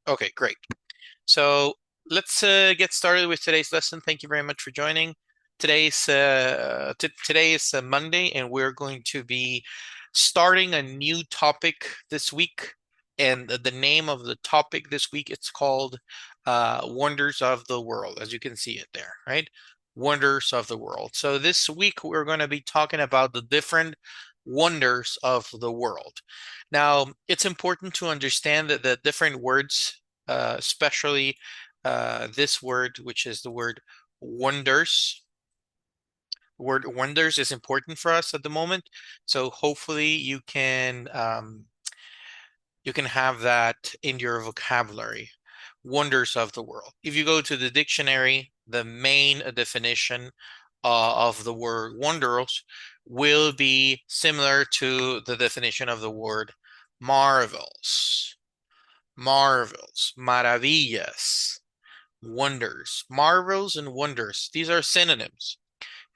Okay, great. So let's get started with today's lesson. Thank you very much for joining. Today is Monday, and we're going to be starting a new topic this week. And the name of the topic this week, it's called Wonders of the World, as you can see it there, right? Wonders of the World. So this week we're going to be talking about the different wonders of the world. Now, it's important to understand that the different words, especially this word, which is the word wonders. The word wonders is important for us at the moment. So hopefully you can have that in your vocabulary. Wonders of the world. If you go to the dictionary, the main definition of the word wonders will be similar to the definition of the word marvels. Marvels, maravillas, wonders, marvels and wonders. These are synonyms.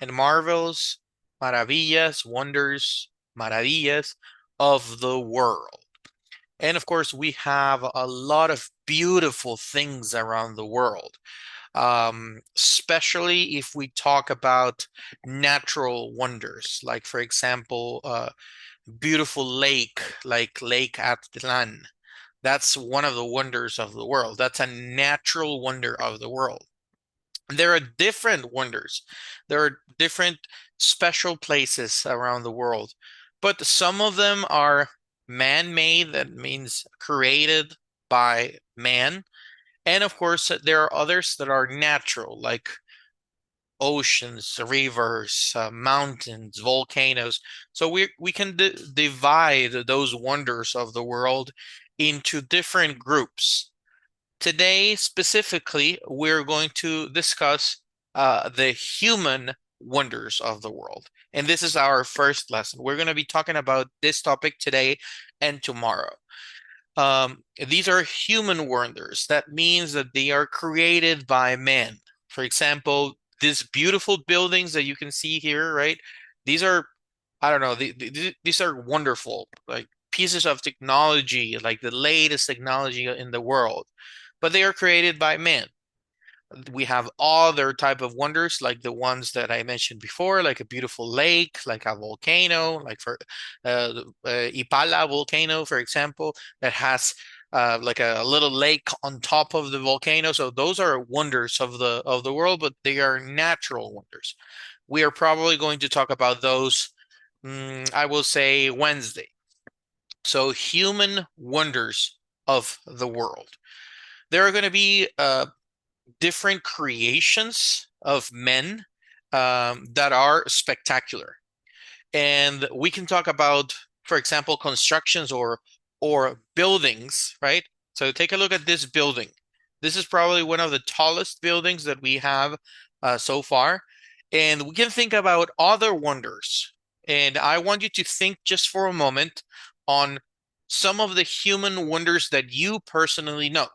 And marvels, maravillas, wonders, maravillas of the world. And of course, we have a lot of beautiful things around the world, especially if we talk about natural wonders, like, for example, beautiful lake like Lake Atitlan. That's one of the wonders of the world. That's a natural wonder of the world. There are different wonders. There are different special places around the world, but some of them are man-made, that means created by man. And of course, there are others that are natural, like oceans, rivers, mountains, volcanoes. So we can divide those wonders of the world into different groups. Today, specifically, we're going to discuss the human wonders of the world. And this is our first lesson. We're going to be talking about this topic today and tomorrow. These are human wonders. That means that they are created by man. For example, these beautiful buildings that you can see here, right? These are, I don't know, these are wonderful, like pieces of technology, like the latest technology in the world, but they are created by man. We have other type of wonders like the ones that I mentioned before, like a beautiful lake, like a volcano, like for Ipala volcano, for example, that has like a little lake on top of the volcano. So those are wonders of the world, but they are natural wonders. We are probably going to talk about those, I will say Wednesday. So human wonders of the world. There are going to be different creations of men that are spectacular. And we can talk about, for example, constructions or buildings, right? So take a look at this building. This is probably one of the tallest buildings that we have so far. And we can think about other wonders. And I want you to think just for a moment on some of the human wonders that you personally know.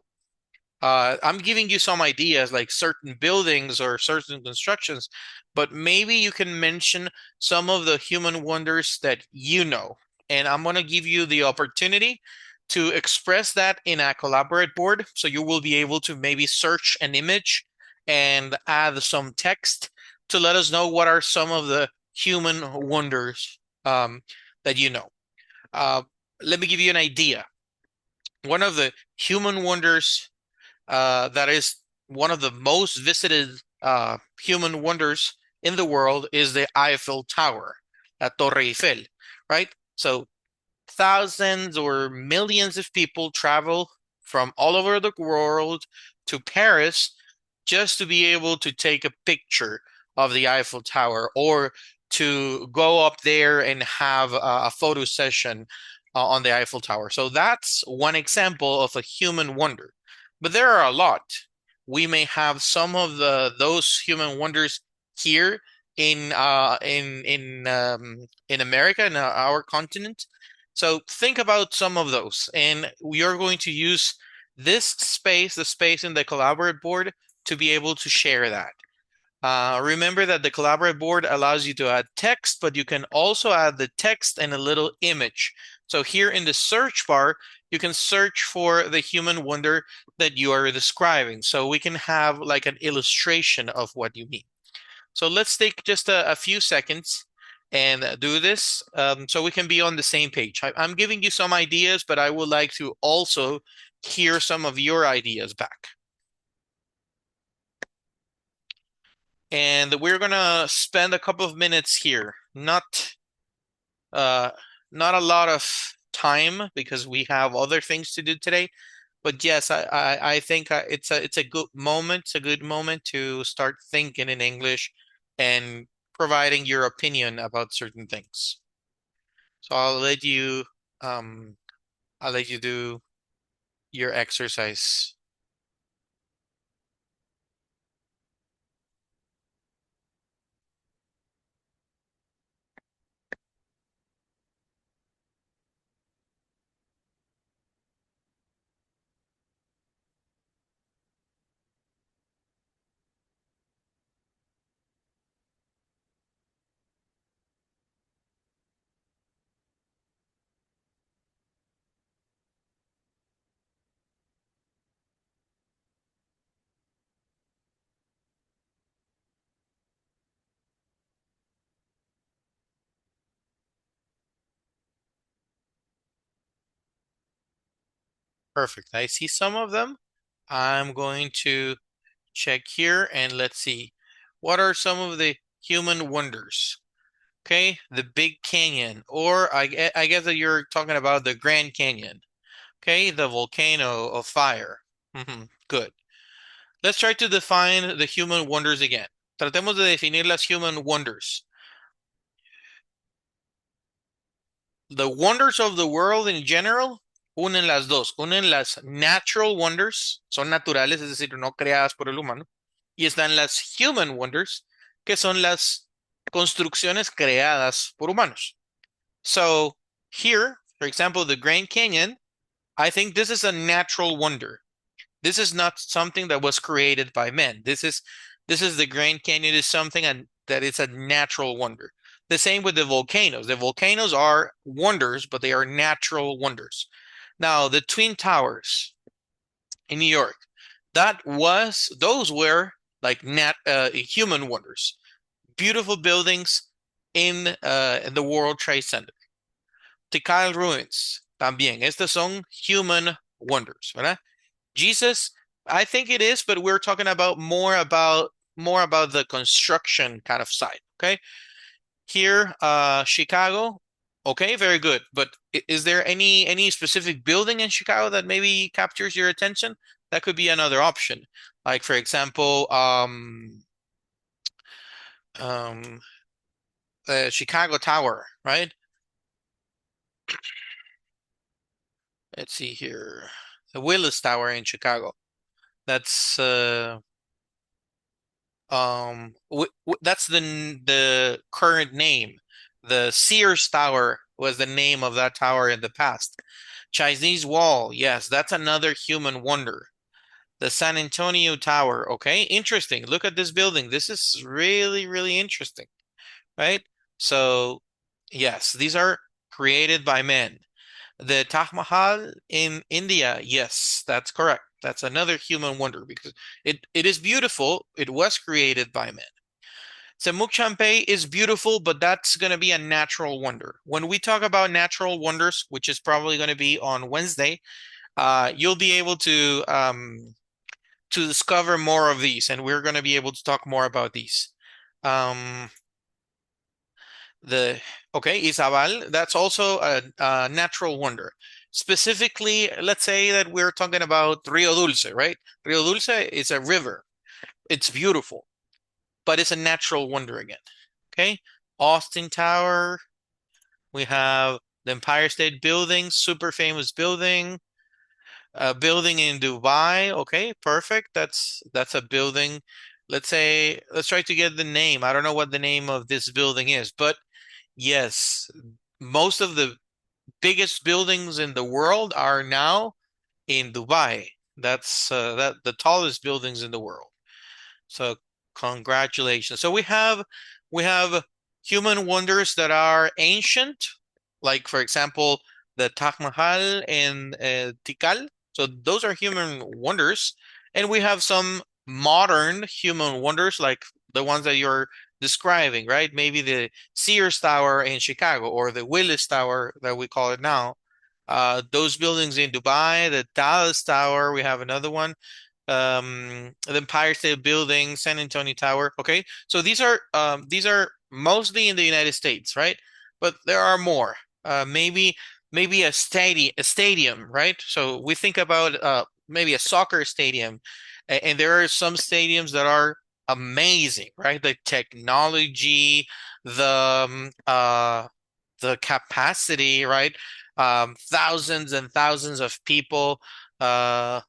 I'm giving you some ideas like certain buildings or certain constructions, but maybe you can mention some of the human wonders that you know. And I'm going to give you the opportunity to express that in a collaborate board. So you will be able to maybe search an image and add some text to let us know what are some of the human wonders that you know. Uh, Let me give you an idea. One of the human wonders that is one of the most visited human wonders in the world is the Eiffel Tower, La Torre Eiffel, right? So thousands or millions of people travel from all over the world to Paris just to be able to take a picture of the Eiffel Tower or to go up there and have a photo session on the Eiffel Tower. So that's one example of a human wonder. But there are a lot. We may have some of the those human wonders here in America, in our continent. So think about some of those, and we are going to use this space, the space in the collaborate board, to be able to share that. Remember that the collaborate board allows you to add text, but you can also add the text and a little image. So here in the search bar, you can search for the human wonder that you are describing. So we can have like an illustration of what you mean. So let's take just a few seconds and do this so we can be on the same page. I'm giving you some ideas, but I would like to also hear some of your ideas back. And we're gonna spend a couple of minutes here, uh, not a lot of time because we have other things to do today. But yes, I think it's a good moment to start thinking in English and providing your opinion about certain things. So um I'll let you do your exercise. Perfect. I see some of them. I'm going to check here and let's see. What are some of the human wonders? Okay, the Big Canyon, or I guess that you're talking about the Grand Canyon. Okay, the volcano of fire. Good. Let's try to define the human wonders again. Tratemos de definir las human wonders. The wonders of the world in general unen las dos. Unen las natural wonders, son naturales, es decir, no creadas por el humano, y están las human wonders, que son las construcciones creadas por humanos. So here, for example, the Grand Canyon, I think this is a natural wonder. This is not something that was created by men. This is the Grand Canyon is something that it's a natural wonder. The same with the volcanoes. The volcanoes are wonders, but they are natural wonders. Now, the Twin Towers in New York, those were like human wonders. Beautiful buildings in the World Trade Center. Tikal ruins también. Estos son human wonders, ¿verdad? Jesus, I think it is, but we're talking about more about the construction kind of side. Okay. Here, Chicago. Okay, very good. But is there any specific building in Chicago that maybe captures your attention? That could be another option. Like for example, um, the Chicago Tower, right? Let's see here. The Willis Tower in Chicago. That's that's the current name. The Sears Tower was the name of that tower in the past. Chinese Wall, yes, that's another human wonder. The San Antonio Tower, okay, interesting. Look at this building. This is really, really interesting, right? So, yes, these are created by men. The Taj Mahal in India, yes, that's correct. That's another human wonder because it is beautiful. It was created by men. Semuc Champey is beautiful, but that's going to be a natural wonder. When we talk about natural wonders, which is probably going to be on Wednesday, you'll be able to discover more of these, and we're going to be able to talk more about these. Um, the okay, Izabal, that's also a natural wonder. Specifically, let's say that we're talking about Rio Dulce, right? Rio Dulce is a river. It's beautiful, but it's a natural wonder again. Okay, Austin Tower. We have the Empire State Building, super famous building. A building in Dubai. Okay, perfect. That's a building. Let's try to get the name. I don't know what the name of this building is, but yes, most of the biggest buildings in the world are now in Dubai. That's that the tallest buildings in the world. So congratulations. So we have human wonders that are ancient, like for example, the Taj Mahal and Tikal. So those are human wonders. And we have some modern human wonders like the ones that you're describing, right? Maybe the Sears Tower in Chicago or the Willis Tower that we call it now. Those buildings in Dubai, the Dallas Tower, we have another one. The Empire State Building, San Antonio Tower. Okay, so these are mostly in the United States, right? But there are more. Maybe a stadium, right? So we think about maybe a soccer stadium, and there are some stadiums that are amazing, right? The technology, the capacity, right? Thousands and thousands of people. Notre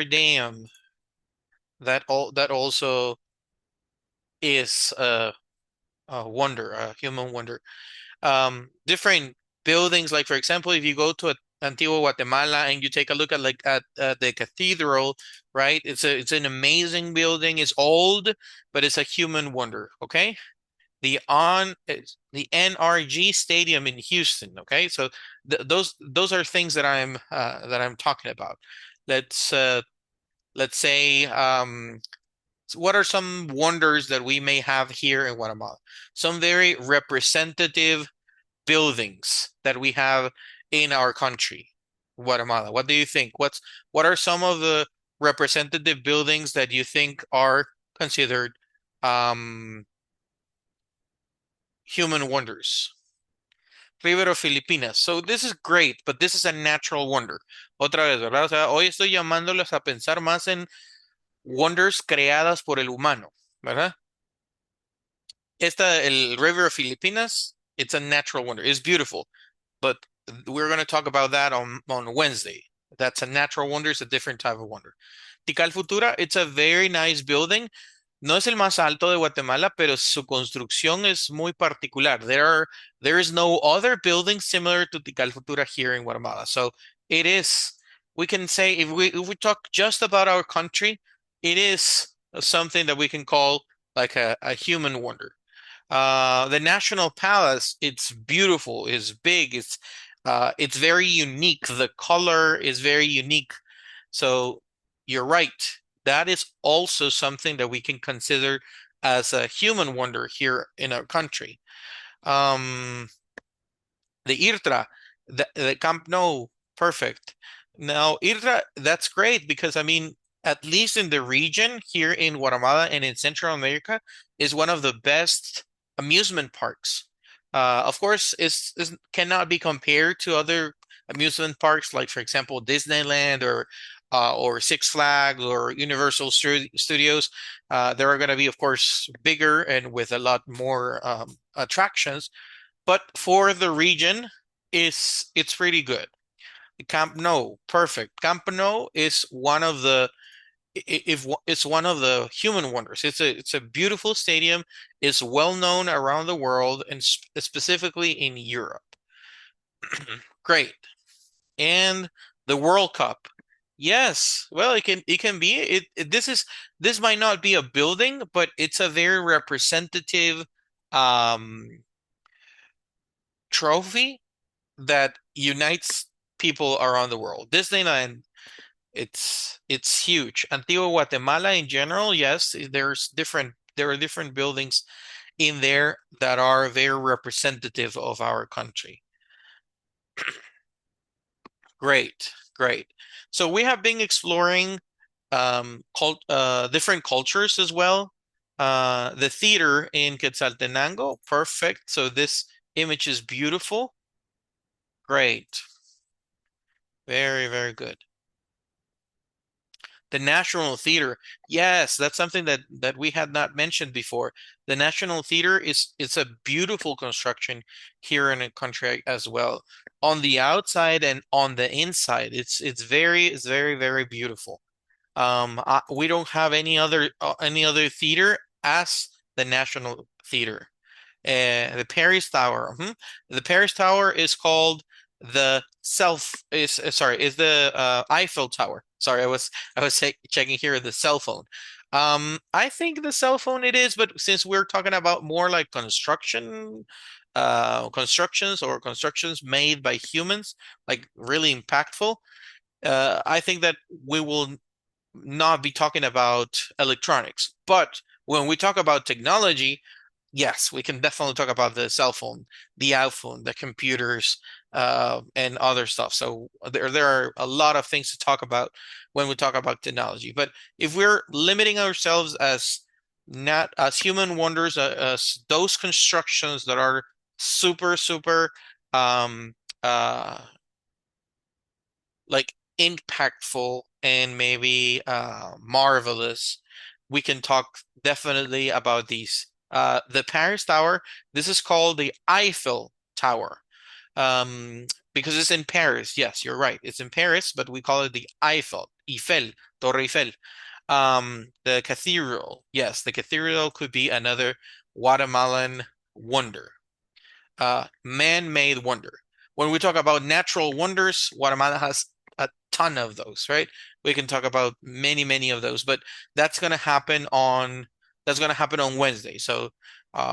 Dame, that also is a wonder, a human wonder. Different buildings, like for example, if you go to Antigua, Guatemala, and you take a look at the cathedral, right? It's an amazing building. It's old, but it's a human wonder. Okay, the NRG Stadium in Houston. Okay, so those are things that I'm talking about. Let's uh, let's say what are some wonders that we may have here in Guatemala? Some very representative buildings that we have in our country, Guatemala. What do you think? What are some of the representative buildings that you think are considered um, human wonders? Rivero Filipinas. So this is great, but this is a natural wonder. Otra vez, ¿verdad? O sea, hoy estoy llamándoles a pensar más en wonders creadas por el humano, ¿verdad? El River of Filipinas, it's a natural wonder. It's beautiful, but we're going to talk about that on Wednesday. That's a natural wonder. It's a different type of wonder. Tikal Futura, it's a very nice building. No es el más alto de Guatemala, pero su construcción es muy particular. There is no other building similar to Tikal Futura here in Guatemala. So it is, we can say if we talk just about our country, it is something that we can call like a human wonder. The National Palace, it's beautiful, it's big, it's very unique. The color is very unique. So you're right. That is also something that we can consider as a human wonder here in our country. Um, the IRTRA, the Camp Nou, perfect. Now, IRTRA, that's great because I mean, at least in the region here in Guatemala and in Central America, is one of the best amusement parks. Of course, it cannot be compared to other amusement parks, like for example, Disneyland or Six Flags or Universal Studios. There are going to be, of course, bigger and with a lot more attractions. But for the region, it's pretty good. Camp Nou, perfect. Camp Nou is one of the if it's one of the human wonders. It's a beautiful stadium. It's well known around the world and specifically in Europe. Great. And the World Cup. Yes. Well, it can be this might not be a building, but it's a very representative um trophy that unites people around the world. Disneyland, it's huge. Antigua Guatemala in general, yes, there are different buildings in there that are very representative of our country. Great, great. So we have been exploring different cultures as well. The theater in Quetzaltenango, perfect. So this image is beautiful. Great. Very, very good. The National Theater. Yes, that's something that we had not mentioned before. The National Theater is it's a beautiful construction here in the country as well. On the outside and on the inside, it's very, very beautiful. We don't have any other theater as the National Theater. The Paris Tower. The Paris Tower is called the self is sorry is the Eiffel Tower. Sorry, I was checking here the cell phone. I think the cell phone it is, but since we're talking about more like construction constructions or constructions made by humans, like really impactful, I think that we will not be talking about electronics. But when we talk about technology, yes, we can definitely talk about the cell phone, the iPhone, the computers, and other stuff. So there are a lot of things to talk about when we talk about technology. But if we're limiting ourselves as not as human wonders, as those constructions that are super, super um, uh, like impactful and maybe marvelous, we can talk definitely about these. The Paris Tower, this is called the Eiffel Tower. Because it's in Paris. Yes, you're right. It's in Paris, but we call it the Eiffel, Torre Eiffel. The cathedral. Yes, the cathedral could be another Guatemalan wonder, man-made wonder. When we talk about natural wonders, Guatemala has a ton of those, right? We can talk about many, many of those, but that's going to happen on Wednesday. So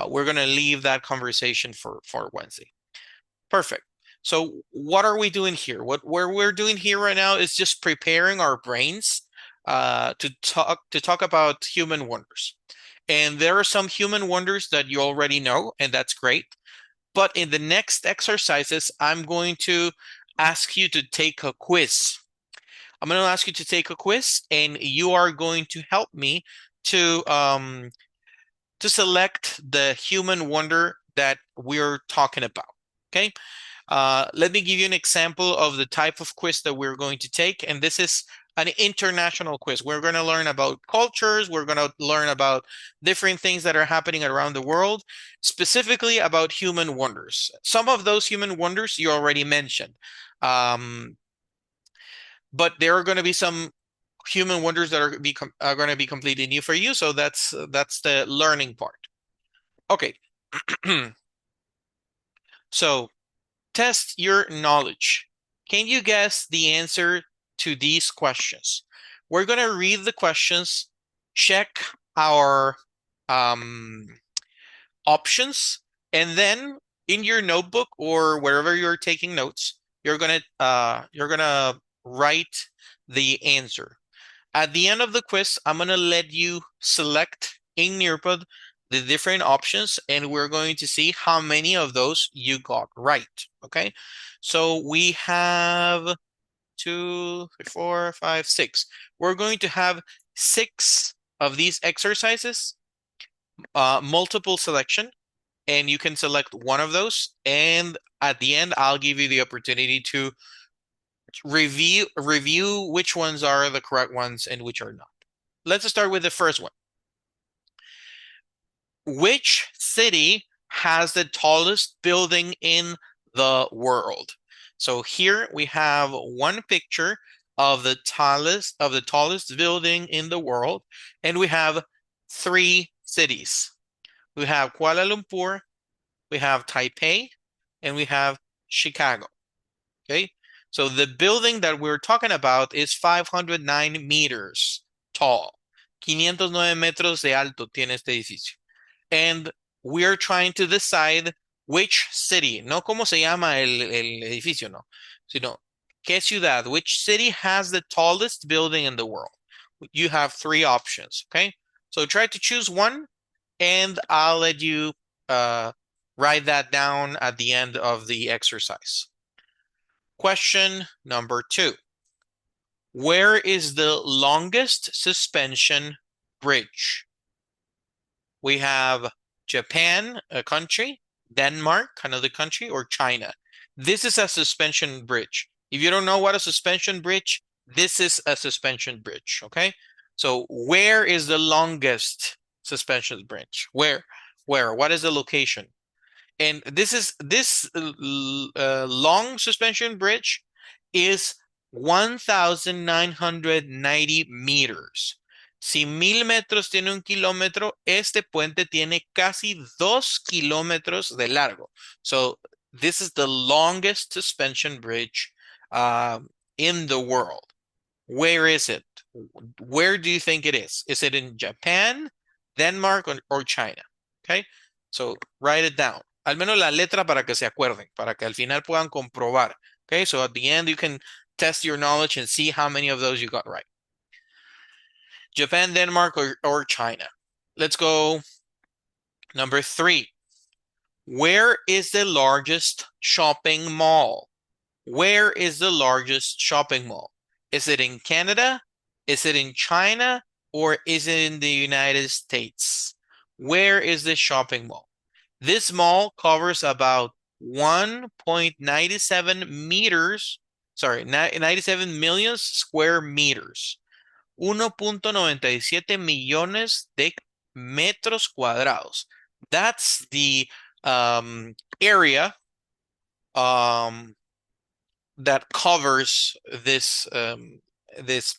we're going to leave that conversation for Wednesday. Perfect. So what are we doing here? What we're doing here right now is just preparing our brains to talk about human wonders. And there are some human wonders that you already know, and that's great. But in the next exercises, I'm going to ask you to take a quiz. I'm going to ask you to take a quiz, and you are going to help me to um, to select the human wonder that we're talking about. Okay. Let me give you an example of the type of quiz that we're going to take. And this is an international quiz. We're going to learn about cultures. We're going to learn about different things that are happening around the world, specifically about human wonders. Some of those human wonders you already mentioned. Um, but there are going to be some human wonders that are going to be completely new for you. So that's the learning part. Okay. So test your knowledge. Can you guess the answer to these questions? We're going to read the questions, check our um, options, and then in your notebook or wherever you're taking notes, you're gonna write the answer. At the end of the quiz, I'm going to let you select in Nearpod the different options, and we're going to see how many of those you got right. Okay. So we have two, three, four, five, six. We're going to have six of these exercises, multiple selection, and you can select one of those. And at the end, I'll give you the opportunity to review which ones are the correct ones and which are not. Let's start with the first one. Which city has the tallest building in the world? So here we have one picture of the tallest building in the world, and we have three cities. We have Kuala Lumpur, we have Taipei, and we have Chicago. Okay? So the building that we're talking about is 509 meters tall. 509 metros de alto tiene este edificio. And we're trying to decide which city, no cómo se llama el edificio, no, sino qué ciudad, which city has the tallest building in the world. You have three options, okay? So try to choose one, and I'll let you write that down at the end of the exercise. Question number 2. Where is the longest suspension bridge? We have Japan, a country, Denmark, another country, or China. This is a suspension bridge. If you don't know what a suspension bridge, this is a suspension bridge, okay? So where is the longest suspension bridge? Where? What is the location? And this long suspension bridge is 1,990 meters. Si 1,000 metros tiene 1 kilómetro, este puente tiene casi 2 kilómetros de largo. So this is the longest suspension bridge in the world. Where is it? Where do you think it is? Is it in Japan, Denmark, or China? Okay, so write it down. Al menos la letra para que se acuerden, para que al final puedan comprobar. Okay, so at the end you can test your knowledge and see how many of those you got right. Japan, Denmark, or China. Let's go number 3. Where is the largest shopping mall? Where is the largest shopping mall? Is it in Canada? Is it in China? Or is it in the United States? Where is this shopping mall? This mall covers about 1.97 meters, sorry, 97 million square meters. 1.97 millones de metros cuadrados. That's the area um, that covers this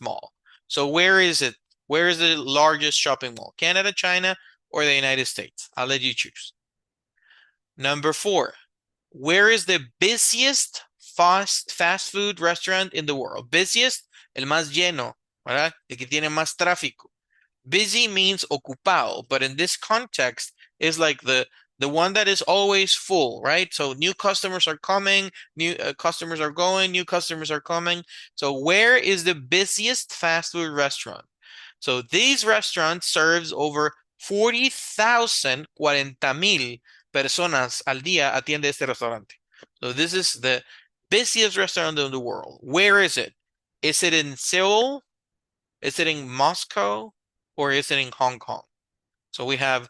mall. So where is it? Where is the largest shopping mall? Canada, China, or the United States? I'll let you choose. Number 4, where is the busiest fast food restaurant in the world? Busiest, el más lleno, ¿verdad? El que tiene más tráfico. Busy means ocupado, but in this context, is like the one that is always full, right? So new customers are coming, new customers are going, new customers are coming. So where is the busiest fast food restaurant? So these restaurants serves over 40,000, 40,000 personas al día atiende este restaurante. So this is the busiest restaurant in the world. Where is it? Is it in Seoul? Is it in Moscow? Or is it in Hong Kong? So we have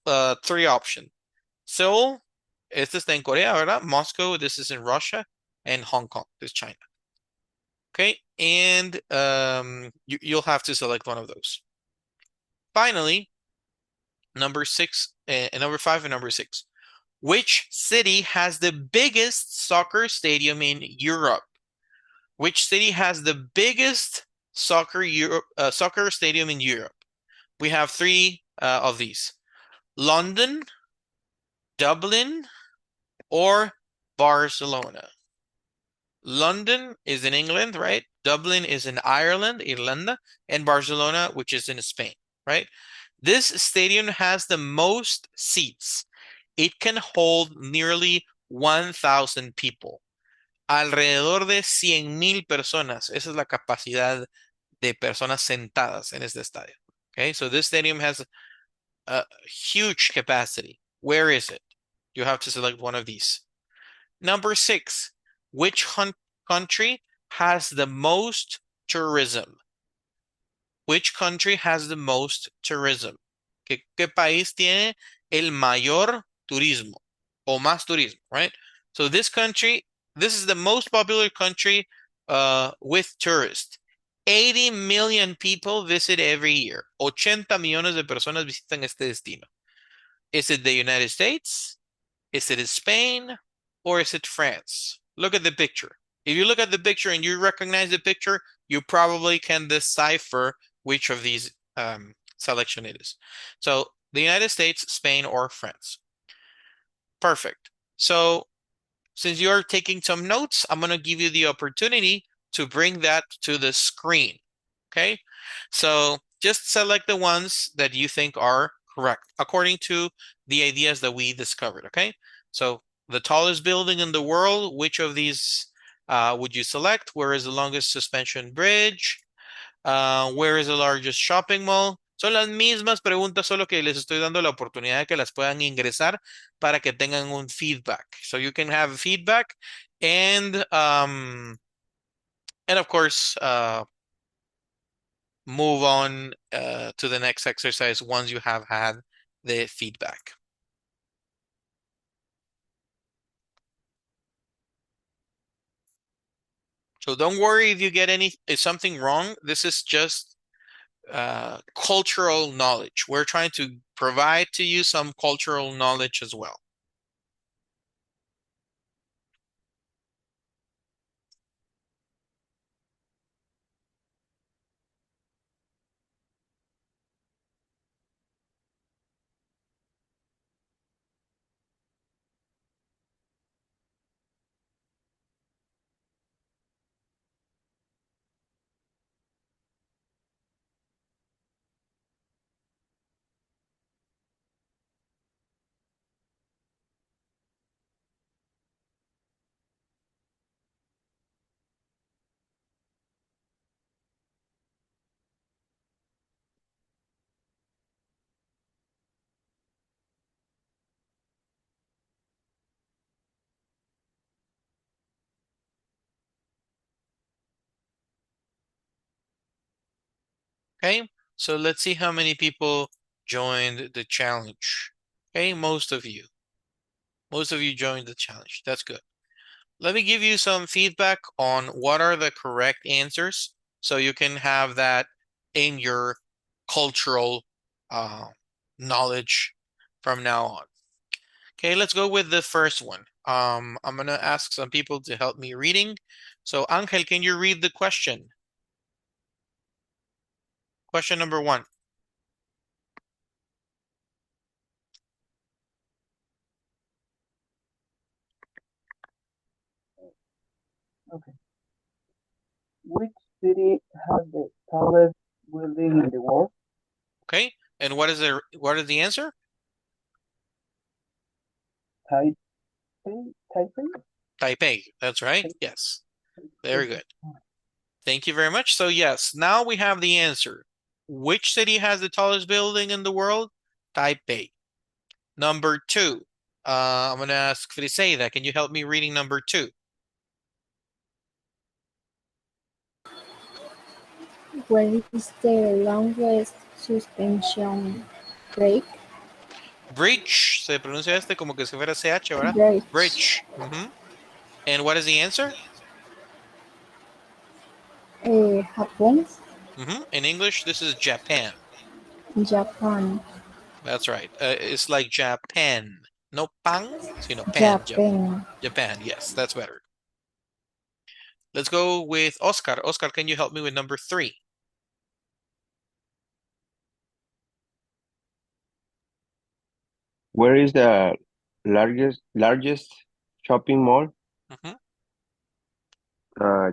3 options. Seoul, este está en Corea, ¿verdad? Moscow, this is in Russia, and Hong Kong, this is China. Okay, and you'll have to select one of those. Finally, number 6, number 5 and number 6. Which city has the biggest soccer stadium in Europe? Which city has the biggest soccer stadium in Europe? We have 3 of these. London, Dublin, or Barcelona. London is in England, right? Dublin is in Ireland, Irlanda, and Barcelona, which is in Spain, right? This stadium has the most seats. It can hold nearly 1,000 people. Alrededor de 100,000 personas. Esa es la capacidad de personas sentadas en este estadio. Okay, so this stadium has a huge capacity. Where is it? You have to select one of these. Number 6, which country has the most tourism? Which country has the most tourism? ¿Qué país tiene el mayor turismo o más turismo, right? So this country, this is the most popular country with tourists. 80 million people visit every year. 80 millones de personas visitan este destino. Is it the United States? Is it Spain? Or is it France? Look at the picture. If you look at the picture and you recognize the picture, you probably can decipher which of these selection it is. So the United States, Spain, or France. Perfect. So since you're taking some notes, I'm going to give you the opportunity to bring that to the screen. Okay. So just select the ones that you think are correct according to the ideas that we discovered. Okay. So the tallest building in the world, which of these would you select? Where is the longest suspension bridge? Where is the largest shopping mall? Son las mismas preguntas, solo que les estoy dando la oportunidad de que las puedan ingresar para que tengan un feedback. So you can have feedback and of course, move on to the next exercise once you have had the feedback. So don't worry if you get if something wrong. This is just cultural knowledge. We're trying to provide to you some cultural knowledge as well. Okay, so let's see how many people joined the challenge. Okay, most of you. Most of you joined the challenge. That's good. Let me give you some feedback on what are the correct answers so you can have that in your cultural uh, knowledge from now on. Okay, let's go with the first one. I'm gonna ask some people to help me reading. So Angel, can you read the question? Question number one. Okay. Which city has the tallest building in the world? Okay, and what is the answer? Taipei? Taipei? Taipei. That's right. Yes. Very Okay. good. Thank you very much. So yes, now we have the answer. Which city has the tallest building in the world? Taipei. Number two. I'm gonna ask Friseida, can you help me reading number two? Where is the longest suspension brake? Bridge. Se pronuncia como que si fuera CH, ¿verdad? Bridge. Bridge. And what is the answer? Japón. In English, this is Japan. Japan. That's right. It's like Japan. No pang, sino pan. Japan. Japan. Yes, that's better. Let's go with Oscar. Oscar, can you help me with number three? Where is the largest shopping mall? Mhm.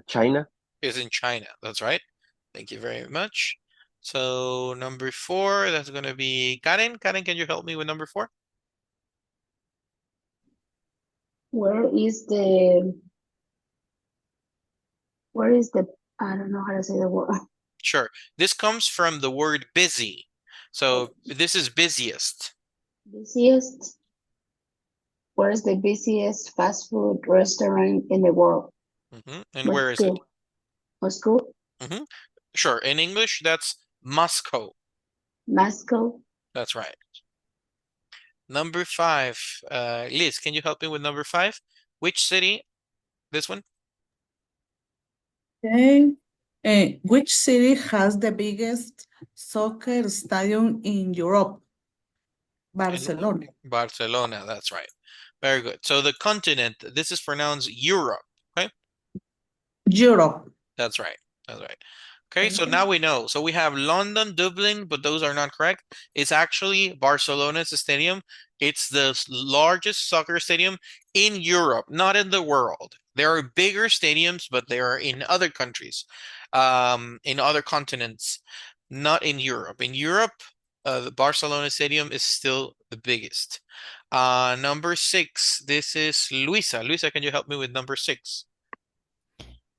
China. Is in China. That's right. Thank you very much. So number four, that's going to be Karen. Karen, can you help me with number four? Where is the I don't know how to say the word. Sure. This comes from the word busy. So this is busiest. Busiest? Where is the busiest fast food restaurant in the world? And where is it? Moscow? Sure. In English, that's Moscow. Moscow? That's right. Number five. Liz, can you help me with number five? Which city? This one? Okay. Which city has the biggest soccer stadium in Europe? Barcelona. Barcelona, that's right. Very good. So the continent, this is pronounced Europe, okay? Europe. That's right. That's right. Okay, so now we know. So we have London, Dublin, but those are not correct. It's actually Barcelona's stadium. It's the largest soccer stadium in Europe, not in the world. There are bigger stadiums, but they are in other countries, in other continents, not in Europe. In Europe, the Barcelona stadium is still the biggest. Number six, this is Luisa. Luisa, can you help me with number six?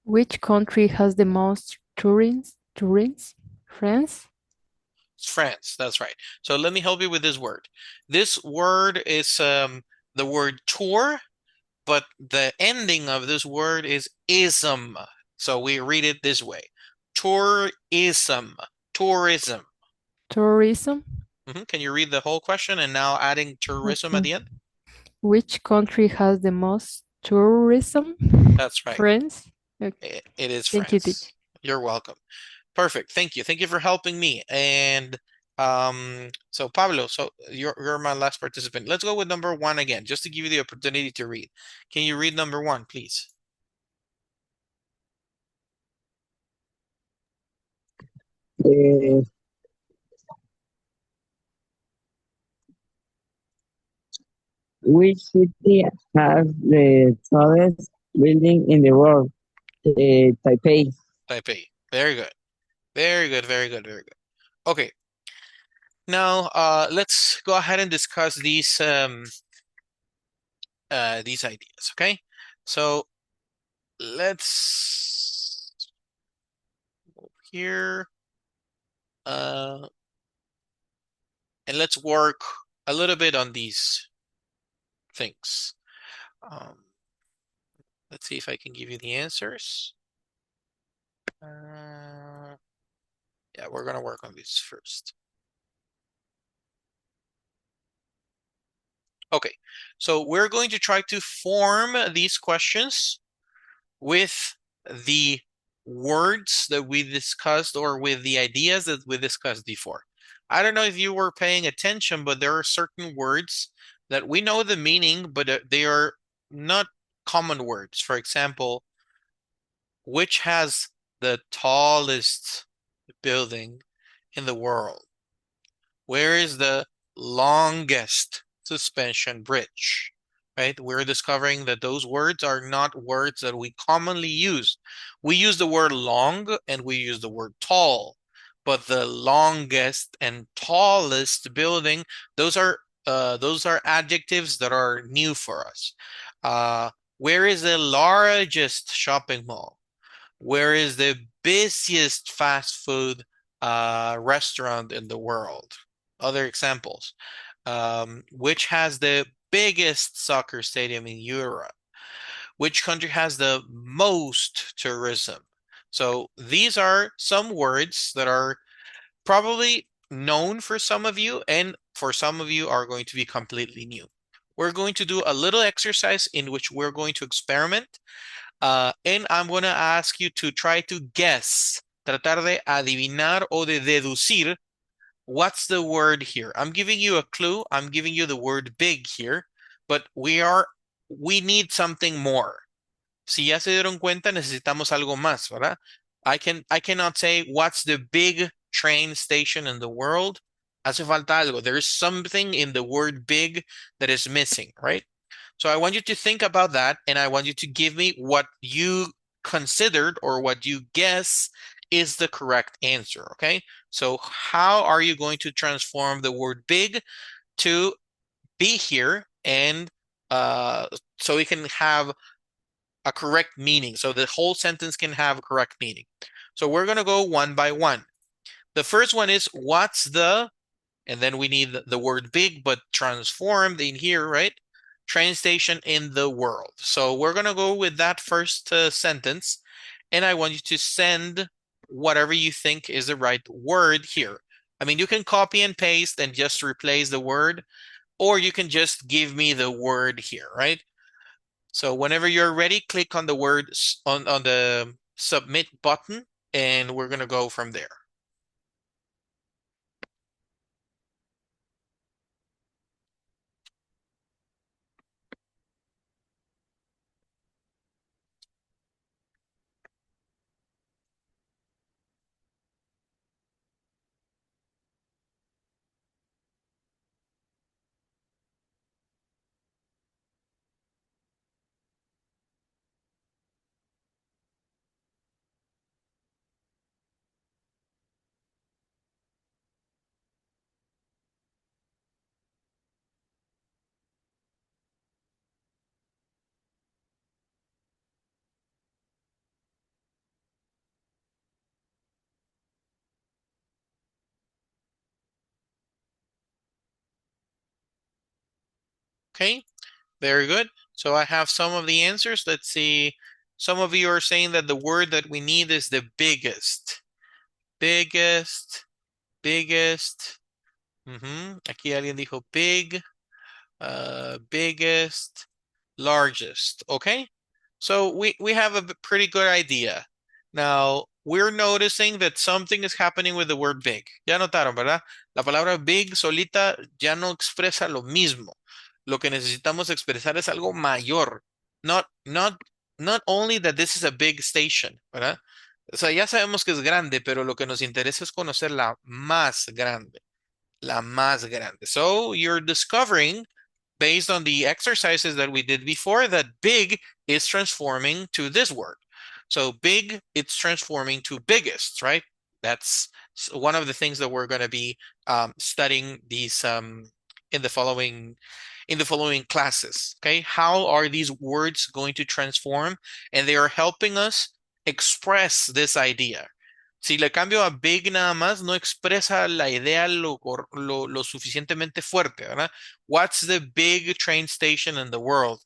Which country has the most tourists? France? It's France, that's right. So let me help you with this word. This word is the word tour, but the ending of this word is ism. So we read it this way. Tourism. Tourism. Tourism? Can you read the whole question and now adding tourism at the end? Which country has the most tourism? That's right. France? Okay. It is Thank you, France. teacher. You're welcome. Perfect. Thank you. Thank you for helping me. And so Pablo, so you're my last participant. Let's go with number one again, just to give you the opportunity to read. Can you read number one, please? Uh, which city has the tallest building in the world? Taipei. Taipei. Very good. Very good. Very good. Very good. Okay. Now, let's go ahead and discuss these ideas. Okay. So let's go here. And let's work a little bit on these things. Let's see if I can give you the answers. Yeah, we're gonna work on these first. Okay, so we're going to try to form these questions with the words that we discussed or with the ideas that we discussed before. I don't know if you were paying attention, but there are certain words that we know the meaning, but they are not common words. For example, which has the tallest building in the world? Where is the longest suspension bridge? Right? We're discovering that those words are not words that we commonly use. We use the word long and we use the word tall, but the longest and tallest building, those are adjectives that are new for us. Where is the largest shopping mall? Where is the busiest fast food restaurant in the world? Other examples. Which has the biggest soccer stadium in Europe? Which country has the most tourism? So these are some words that are probably known for some of you, and for some of you are going to be completely new. We're going to do a little exercise in which we're going to experiment. And I'm going to ask you to try to guess, tratar de adivinar o de deducir what's the word here. I'm giving you a clue. I'm giving you the word big here, but we need something more. Si ya se dieron cuenta, necesitamos algo más, ¿verdad? I cannot say what's the big train station in the world. Hace falta algo. There is something in the word big that is missing, right? So I want you to think about that, and I want you to give me what you considered or what you guess is the correct answer, okay? So how are you going to transform the word big to be here and so it can have a correct meaning, so the whole sentence can have a correct meaning. So we're going to go one by one. The first one is what's the, and then we need the word big but transformed in here, right? Train station in the world. So we're going to go with that first sentence, and I want you to send whatever you think is the right word here. I mean, you can copy and paste and just replace the word, or you can just give me the word here, right? So whenever you're ready, click on the word on the submit button, and we're going to go from there. Okay, very good. So I have some of the answers. Let's see. Some of you are saying that the word that we need is the biggest. Biggest, biggest. Aquí alguien dijo big, biggest, largest. Okay, so we have a pretty good idea. Now, we're noticing that something is happening with the word big. Ya notaron, ¿verdad? La palabra big solita ya no expresa lo mismo. Lo que necesitamos expresar es algo mayor. Not only that this is a big station, ¿verdad? O sea, ya sabemos que es grande, pero lo que nos interesa es conocer la más grande. La más grande. So you're discovering, based on the exercises that we did before, that big is transforming to this word. So big, it's transforming to biggest, right? That's one of the things that we're going to be studying these in the following classes. Okay, how are these words going to transform? And they are helping us express this idea. Si le cambio a big nada más, no expresa la idea lo suficientemente fuerte, ¿verdad? What's the big train station in the world?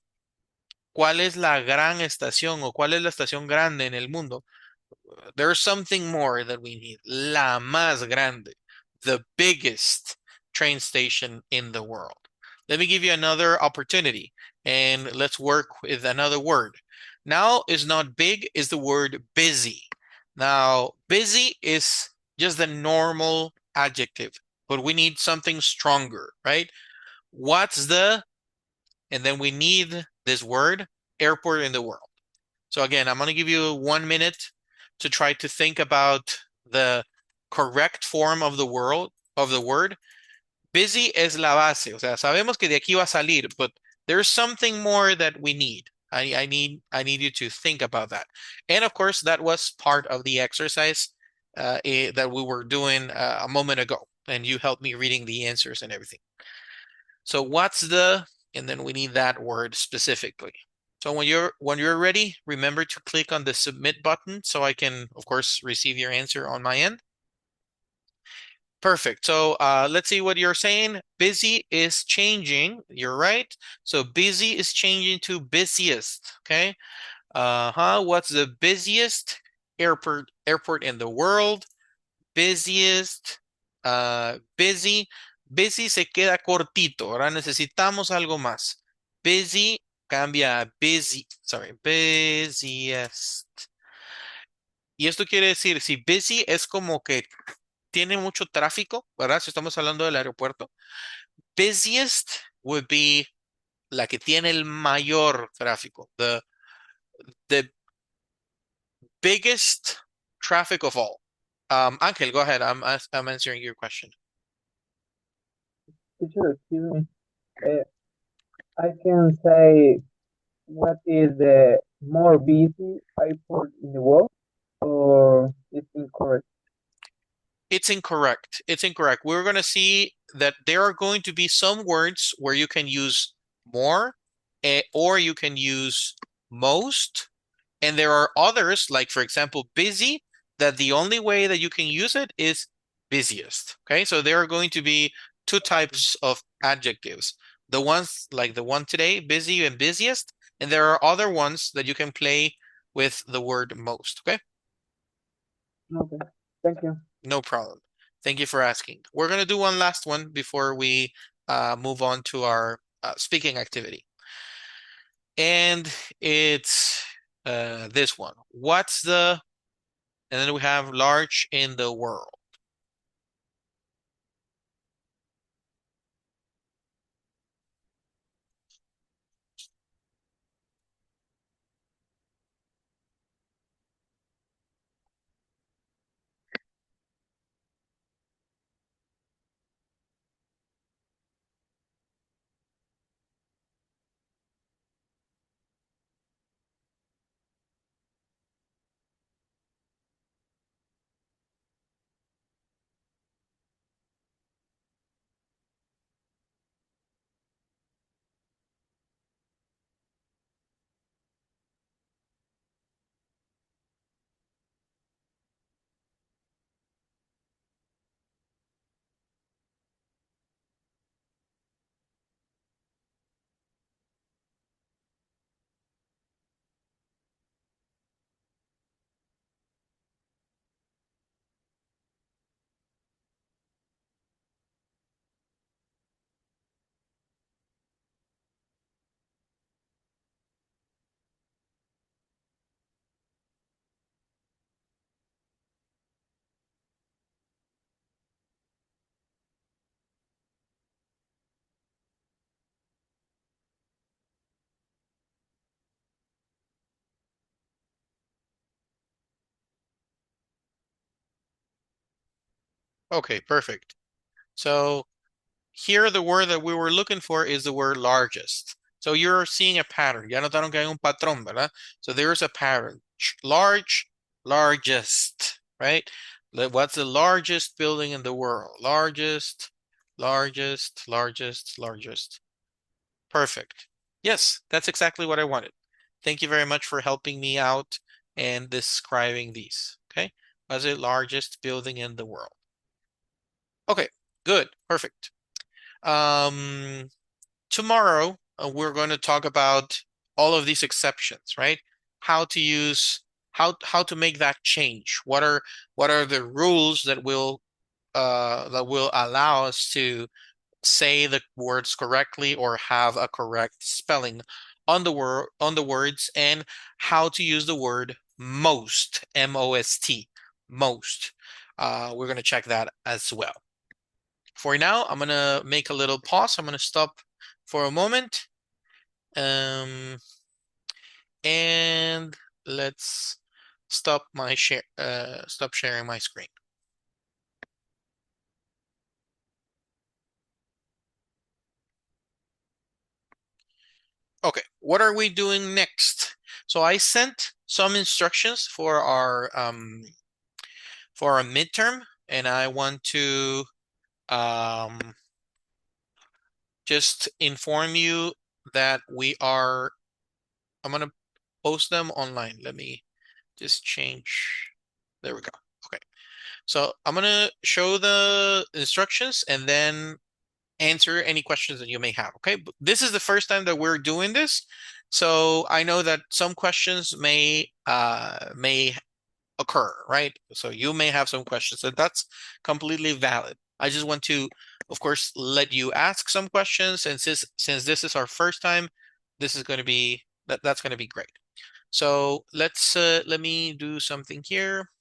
¿Cuál es la gran estación o cuál es la estación grande en el mundo? There's something more that we need. La más grande, the biggest train station in the world. Let me give you another opportunity and let's work with another word. Now is not big, is the word busy. Now, busy is just the normal adjective, but we need something stronger, right? What's the, and then we need this word, airport in the world. So again, I'm going to give you 1 minute to try to think about the correct form of the word. Busy es la base. O sea, sabemos que de aquí va a salir, but there's something more that we need. I need you to think about that. And of course, that was part of the exercise that we were doing a moment ago. And you helped me reading the answers and everything. So what's the, and then we need that word specifically. So when you're ready, remember to click on the submit button so I can, of course, receive your answer on my end. Perfect. So let's see what you're saying. Busy is changing. You're right. So busy is changing to busiest. Okay. What's the busiest airport in the world? Busiest. Busy. Busy se queda cortito. Ahora necesitamos algo más. Busy cambia a busy. Sorry. Busiest. Y esto quiere decir, si busy es como que tiene mucho tráfico, ¿verdad? Si estamos hablando del aeropuerto. Busiest would be la que tiene el mayor tráfico. The biggest traffic of all. Ángel, go ahead. I'm answering your question. Teacher, excuse me. I can say what is the more busy airport in the world, or it's incorrect? It's incorrect. It's incorrect. We're going to see that there are going to be some words where you can use more or you can use most. And there are others, like for example, busy, that the only way that you can use it is busiest. Okay, so there are going to be two types of adjectives. The ones like the one today, busy and busiest, and there are other ones that you can play with the word most. Okay, Okay, thank you. no problem. Thank you for asking. We're going to do one last one before we move on to our speaking activity. And it's this one. What's the, and then we have large in the world. Okay, perfect. So here the word that we were looking for is the word largest. So you're seeing a pattern. Ya notaron que hay un patrón, ¿verdad? So there's a pattern. Large, largest, right? What's the largest building in the world? Largest, largest, largest, largest. Perfect. Yes, that's exactly what I wanted. Thank you very much for helping me out and describing these. Okay. What's the largest building in the world? Okay, good, perfect. Tomorrow we're going to talk about all of these exceptions, right? How to use how to make that change. What are the rules that will allow us to say the words correctly or have a correct spelling on the words, and how to use the word most, M-O-S-T, most. We're going to check that as well. For now, I'm going to make a little pause. I'm going to stop for a moment. And let's stop sharing my screen. Okay, what are we doing next? So I sent some instructions for our midterm, and I want to just inform you that I'm gonna post them online. Let me just change. There we go. Okay, so I'm gonna show the instructions and then answer any questions that you may have. Okay, but this is the first time that we're doing this, so I know that some questions may occur, right? So you may have some questions, and that's completely valid. I just want to, of course, let you ask some questions, and since this is our first time, this is going to be that's going to be great. So let me do something here.